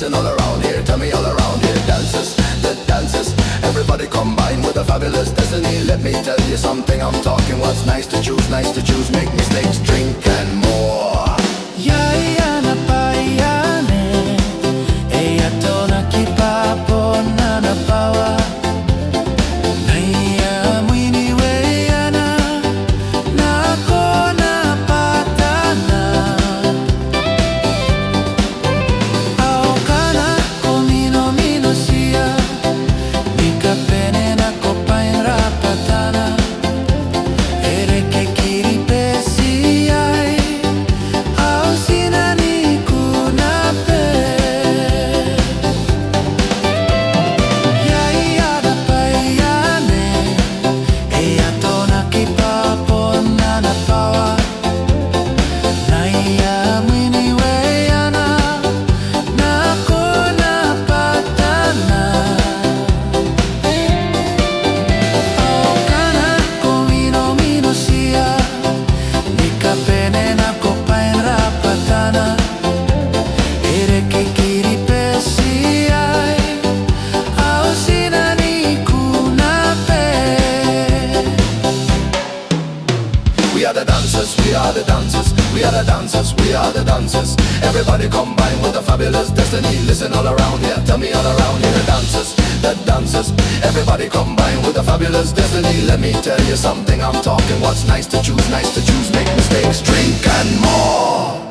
listen all around here, tell me all around here. Dances, the dances, everybody combine with a fabulous destiny. Let me tell you something, I'm talking what's nice to choose, make mistakes, drink and more. Yaya na payane, eya tona kipapo na napawa. Naiya mwini weyana, nako napatana. Aokana komino mino siya, nikapene na kopain rapatana. Ereke kiripesi ai, au sinani kunape. Yaya da payane, eya tona kipapo na napawa. Naiya mwini weyana, nako napatana. Aokana komino mino siya, nikapene na kopain rapatana. Ereke kiripesi ai, au sinani kunape. We are the dancers, we are the dancers, we are the dancers, we are the dancers. Everybody combine with a fabulous destiny. Listen all around here, tell me all around here. The dancers, everybody combine with a fabulous destiny. Let me tell you something, I'm talking what's nice to choose, make mistakes, drink and more.